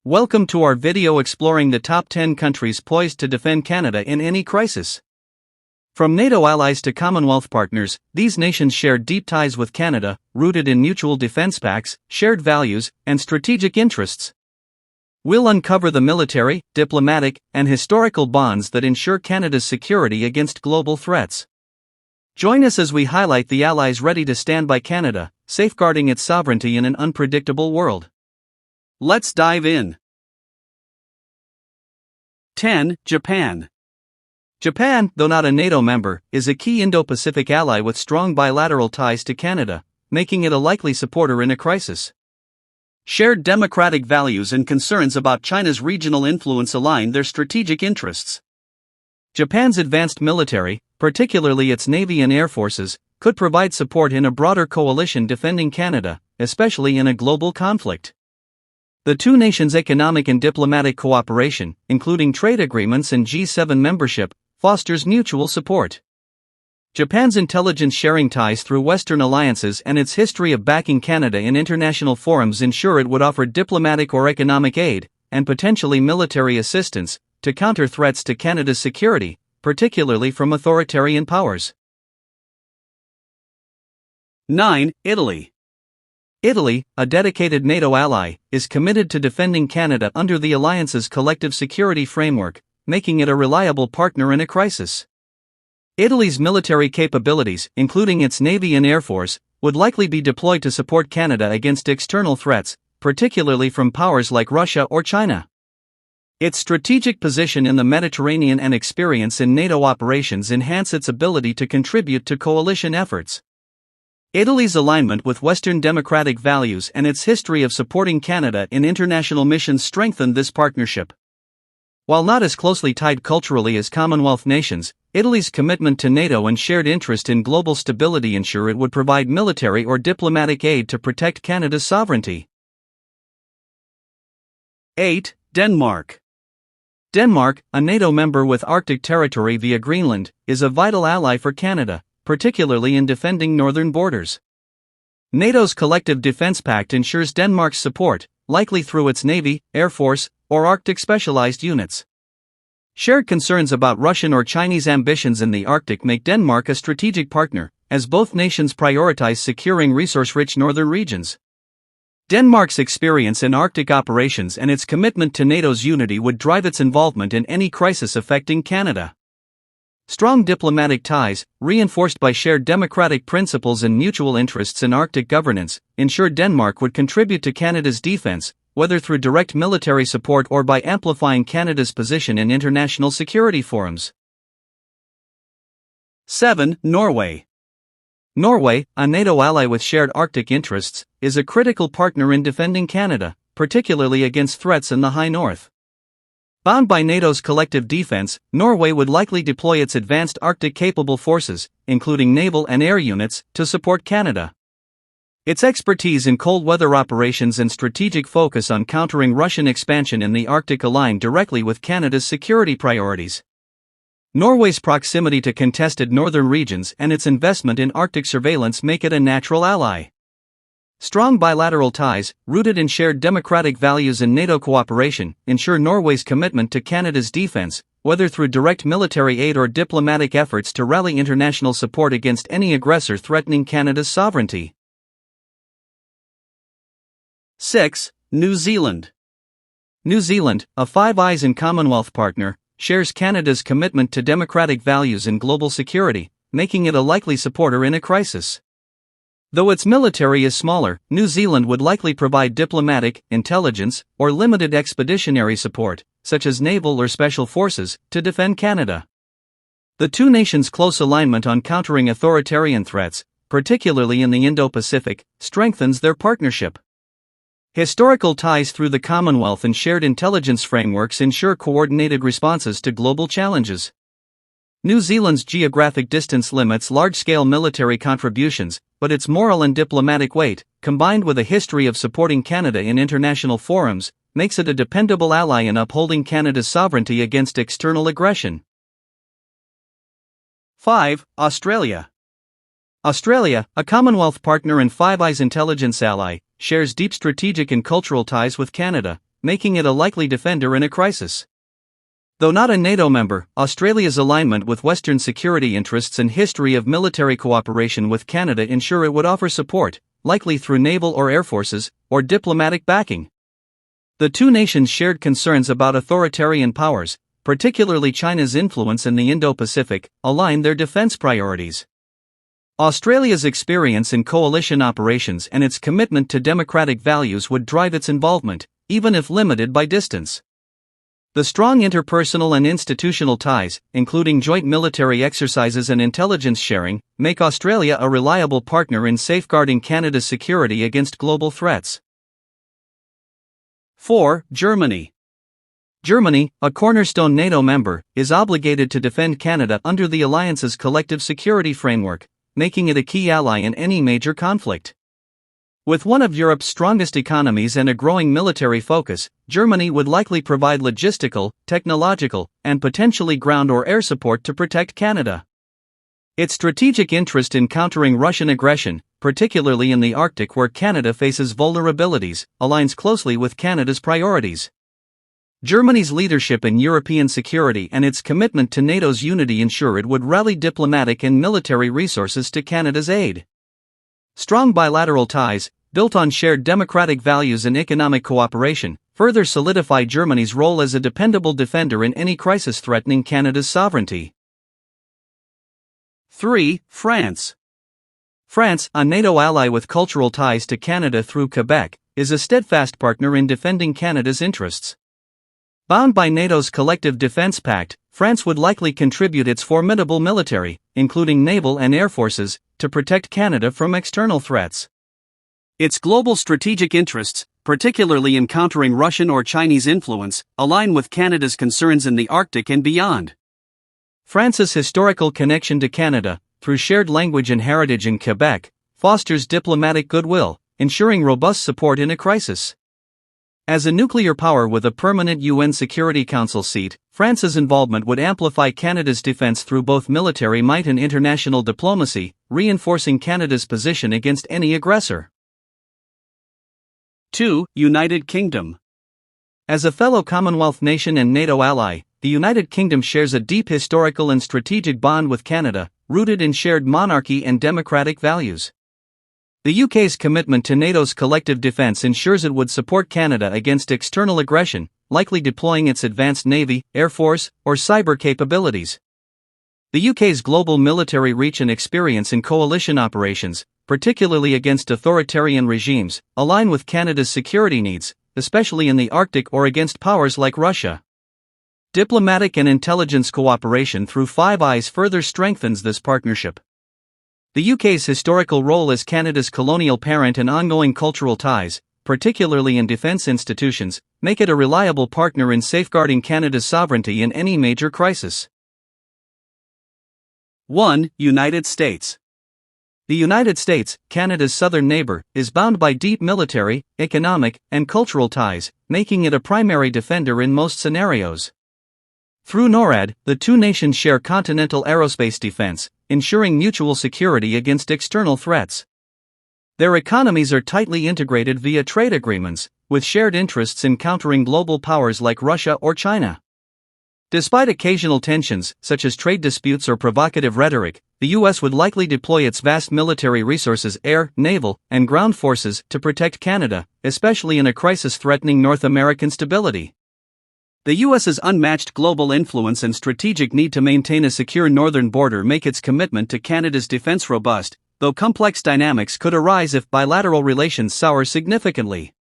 Welcome to our video exploring the top 10 countries poised to defend Canada in any crisis. From NATO allies to Commonwealth partners, these nations share deep ties with Canada, rooted in mutual defense pacts, shared values, and strategic interests. We'll uncover the military, diplomatic, and historical bonds that ensure Canada's security against global threats. Join us as we highlight the allies ready to stand by Canada, safeguarding its sovereignty in an unpredictable world. Let's dive in. 10. Japan. Japan, though not a NATO member, is a key Indo-Pacific ally with strong bilateral ties to Canada, making it a likely supporter in a crisis. Shared democratic values and concerns about China's regional influence align their strategic interests. Japan's advanced military, particularly its Navy and Air Forces, could provide support in a broader coalition defending Canada, especially in a global conflict. The two nations' economic and diplomatic cooperation, including trade agreements and G7 membership, fosters mutual support. Japan's intelligence-sharing ties through Western alliances and its history of backing Canada in international forums ensure it would offer diplomatic or economic aid, and potentially military assistance, to counter threats to Canada's security, particularly from authoritarian powers. 9. Italy. Italy, a dedicated NATO ally, is committed to defending Canada under the alliance's collective security framework, making it a reliable partner in a crisis. Italy's military capabilities, including its Navy and Air Force, would likely be deployed to support Canada against external threats, particularly from powers like Russia or China. Its strategic position in the Mediterranean and experience in NATO operations enhance its ability to contribute to coalition efforts. Italy's alignment with Western democratic values and its history of supporting Canada in international missions strengthen this partnership. While not as closely tied culturally as Commonwealth nations, Italy's commitment to NATO and shared interest in global stability ensure it would provide military or diplomatic aid to protect Canada's sovereignty. 8. Denmark. Denmark, a NATO member with Arctic territory via Greenland, is a vital ally for Canada, particularly in defending northern borders. NATO's collective defense pact ensures Denmark's support, likely through its Navy, Air Force, or Arctic specialized units. Shared concerns about Russian or Chinese ambitions in the Arctic make Denmark a strategic partner, as both nations prioritize securing resource-rich northern regions. Denmark's experience in Arctic operations and its commitment to NATO's unity would drive its involvement in any crisis affecting Canada. Strong diplomatic ties, reinforced by shared democratic principles and mutual interests in Arctic governance, ensure Denmark would contribute to Canada's defense, whether through direct military support or by amplifying Canada's position in international security forums. 7. Norway. Norway, a NATO ally with shared Arctic interests, is a critical partner in defending Canada, particularly against threats in the high north. Bound by NATO's collective defense, Norway would likely deploy its advanced Arctic-capable forces, including naval and air units, to support Canada. Its expertise in cold weather operations and strategic focus on countering Russian expansion in the Arctic align directly with Canada's security priorities. Norway's proximity to contested northern regions and its investment in Arctic surveillance make it a natural ally. Strong bilateral ties, rooted in shared democratic values and NATO cooperation, ensure Norway's commitment to Canada's defense, whether through direct military aid or diplomatic efforts to rally international support against any aggressor threatening Canada's sovereignty. 6. New Zealand. New Zealand, a Five Eyes and Commonwealth partner, shares Canada's commitment to democratic values and global security, making it a likely supporter in a crisis. Though its military is smaller, New Zealand would likely provide diplomatic, intelligence, or limited expeditionary support, such as naval or special forces, to defend Canada. The two nations' close alignment on countering authoritarian threats, particularly in the Indo-Pacific, strengthens their partnership. Historical ties through the Commonwealth and shared intelligence frameworks ensure coordinated responses to global challenges. New Zealand's geographic distance limits large-scale military contributions, but its moral and diplomatic weight, combined with a history of supporting Canada in international forums, makes it a dependable ally in upholding Canada's sovereignty against external aggression. 5. Australia. Australia, a Commonwealth partner and Five Eyes intelligence ally, shares deep strategic and cultural ties with Canada, making it a likely defender in a crisis. Though not a NATO member, Australia's alignment with Western security interests and history of military cooperation with Canada ensure it would offer support, likely through naval or air forces, or diplomatic backing. The two nations shared concerns about authoritarian powers, particularly China's influence in the Indo-Pacific, align their defense priorities. Australia's experience in coalition operations and its commitment to democratic values would drive its involvement, even if limited by distance. The strong interpersonal and institutional ties, including joint military exercises and intelligence sharing, make Australia a reliable partner in safeguarding Canada's security against global threats. 4. Germany. Germany, a cornerstone NATO member, is obligated to defend Canada under the alliance's collective security framework, making it a key ally in any major conflict. With one of Europe's strongest economies and a growing military focus, Germany would likely provide logistical, technological, and potentially ground or air support to protect Canada. Its strategic interest in countering Russian aggression, particularly in the Arctic where Canada faces vulnerabilities, aligns closely with Canada's priorities. Germany's leadership in European security and its commitment to NATO's unity ensure it would rally diplomatic and military resources to Canada's aid. Strong bilateral ties, built on shared democratic values and economic cooperation, further solidify Germany's role as a dependable defender in any crisis threatening Canada's sovereignty. 3. France. France, a NATO ally with cultural ties to Canada through Quebec, is a steadfast partner in defending Canada's interests. Bound by NATO's Collective Defense Pact, France would likely contribute its formidable military, including naval and air forces, to protect Canada from external threats. Its global strategic interests, particularly in countering Russian or Chinese influence, align with Canada's concerns in the Arctic and beyond. France's historical connection to Canada, through shared language and heritage in Quebec, fosters diplomatic goodwill, ensuring robust support in a crisis. As a nuclear power with a permanent UN Security Council seat, France's involvement would amplify Canada's defense through both military might and international diplomacy, reinforcing Canada's position against any aggressor. 2. United Kingdom. As a fellow Commonwealth nation and NATO ally, the United Kingdom shares a deep historical and strategic bond with Canada, rooted in shared monarchy and democratic values. The UK's commitment to NATO's collective defence ensures it would support Canada against external aggression, likely deploying its advanced navy, air force, or cyber capabilities. The UK's global military reach and experience in coalition operations, particularly against authoritarian regimes, align with Canada's security needs, especially in the Arctic or against powers like Russia. Diplomatic and intelligence cooperation through Five Eyes further strengthens this partnership. The UK's historical role as Canada's colonial parent and ongoing cultural ties, particularly in defence institutions, make it a reliable partner in safeguarding Canada's sovereignty in any major crisis. 1. United States. The United States, Canada's southern neighbor, is bound by deep military, economic, and cultural ties, making it a primary defender in most scenarios. Through NORAD, the two nations share continental aerospace defense, ensuring mutual security against external threats. Their economies are tightly integrated via trade agreements, with shared interests in countering global powers like Russia or China. Despite occasional tensions, such as trade disputes or provocative rhetoric, the U.S. would likely deploy its vast military resources, air, naval, and ground forces, to protect Canada, especially in a crisis threatening North American stability. The U.S.'s unmatched global influence and strategic need to maintain a secure northern border make its commitment to Canada's defense robust, though complex dynamics could arise if bilateral relations sour significantly.